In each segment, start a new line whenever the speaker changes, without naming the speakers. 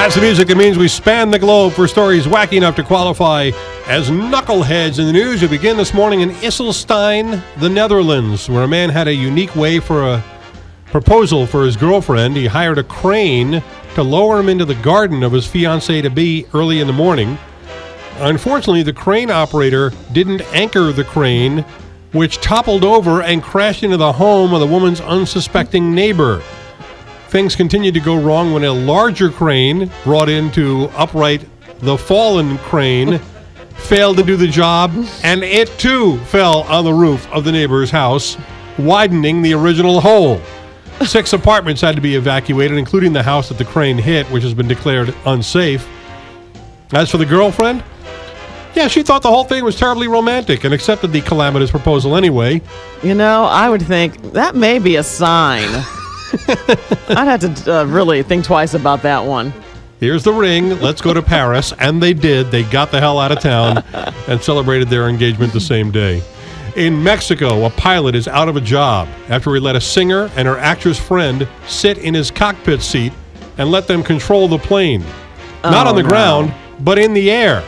That's the music that means we span the globe for stories wacky enough to qualify as knuckleheads in the news. We begin this morning in Ijsselstein, the Netherlands, where a man had a unique way for a proposal for his girlfriend. He hired a crane to lower him into the garden of his fiancée-to-be early in the morning. Unfortunately, the crane operator didn't anchor the crane, which toppled over and crashed into the home of the woman's unsuspecting neighbor. Things continued to go wrong when a larger crane brought in to upright the fallen crane failed to do the job, and it too fell on the roof of the neighbor's house, widening the original hole. 6 apartments had to be evacuated, including the house that the crane hit, which has been declared unsafe. As for the girlfriend, yeah, she thought the whole thing was terribly romantic and accepted the calamitous proposal anyway.
You know, I would think that may be a sign. I'd have to really think twice about that one.
Here's the ring. Let's go to Paris. And they did. They got the hell out of town and celebrated their engagement the same day. In Mexico, a pilot is out of a job after he let a singer and her actress friend sit in his cockpit seat and let them control the plane. Not on the ground, but in the air.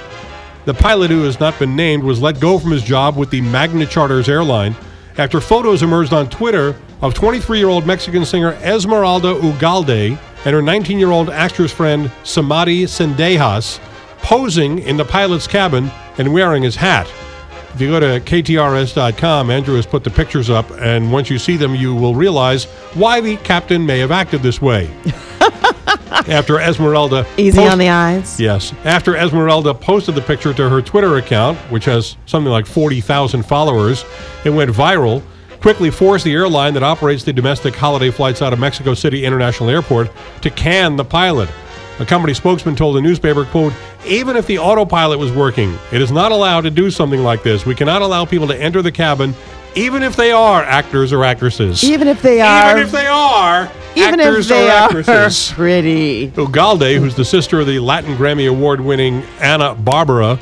The pilot, who has not been named, was let go from his job with the Magna Charters airline after photos emerged on Twitter of 23-year-old Mexican singer Esmeralda Ugalde and her 19-year-old actress friend Samadi Sendejas posing in the pilot's cabin and wearing his hat. If you go to KTRS.com, Andrew has put the pictures up, and once you see them, you will realize why the captain may have acted this way. After Esmeralda...
Easy on the eyes.
Yes. After Esmeralda posted the picture to her Twitter account, which has something like 40,000 followers, it went viral, quickly forced the airline that operates the domestic holiday flights out of Mexico City International Airport to can the pilot. A company spokesman told the newspaper, quote, "Even if the autopilot was working, it is not allowed to do something like this. We cannot allow people to enter the cabin, even if they are actors or actresses."
Even if they are.
Even if they are
even
actors
if they
or
are
actresses.
Pretty.
Ugalde, who's the sister of the Latin Grammy Award-winning Ana Barbara,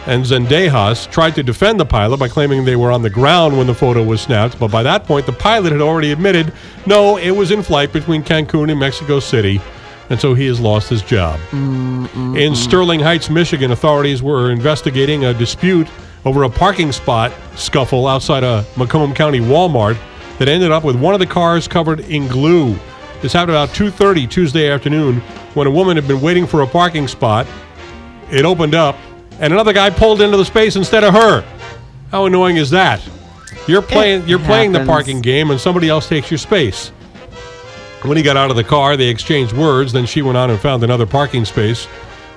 and Sendejas tried to defend the pilot by claiming they were on the ground when the photo was snapped, but by that point, the pilot had already admitted, no, it was in flight between Cancun and Mexico City, and so he has lost his job. In Sterling Heights, Michigan, authorities were investigating a dispute over a parking spot scuffle outside a Macomb County Walmart that ended up with one of the cars covered in glue. This happened about 2:30 Tuesday afternoon when a woman had been waiting for a parking spot. It opened up, and another guy pulled into the space instead of her. How annoying is that? You're playing the parking game, and somebody else takes your space. When he got out of the car, they exchanged words. Then she went on and found another parking space,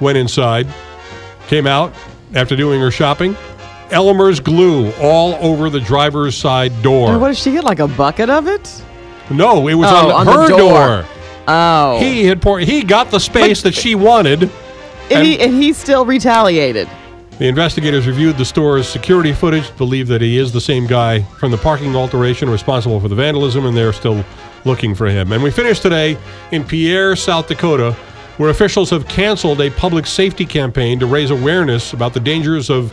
went inside, came out after doing her shopping. Elmer's glue all over the driver's side door.
And what did she get, like a bucket of it?
No, it was on her
the
door.
Oh.
He got the space that she wanted.
And he still retaliated.
The investigators reviewed the store's security footage, believe that he is the same guy from the parking alteration responsible for the vandalism, and they're still looking for him. And we finished today in Pierre, South Dakota, where officials have canceled a public safety campaign to raise awareness about the dangers of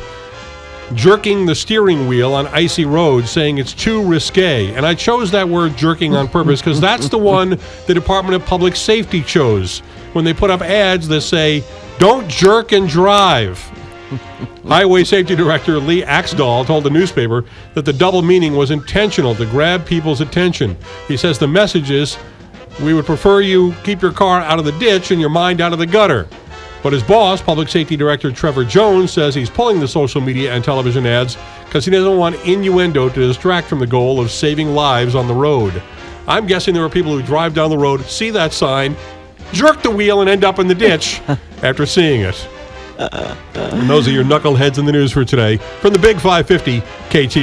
jerking the steering wheel on icy roads, saying it's too risque. And I chose that word jerking on purpose because that's the one the Department of Public Safety chose when they put up ads that say, "Don't jerk and drive." Highway Safety Director Lee Axdahl told the newspaper that the double meaning was intentional to grab people's attention. He says the message is, we would prefer you keep your car out of the ditch and your mind out of the gutter. But his boss, Public Safety Director Trevor Jones, says he's pulling the social media and television ads because he doesn't want innuendo to distract from the goal of saving lives on the road. I'm guessing there are people who drive down the road, see that sign, jerk the wheel, and end up in the ditch after seeing it. And those are your knuckleheads in the news for today. From the Big 550 KT.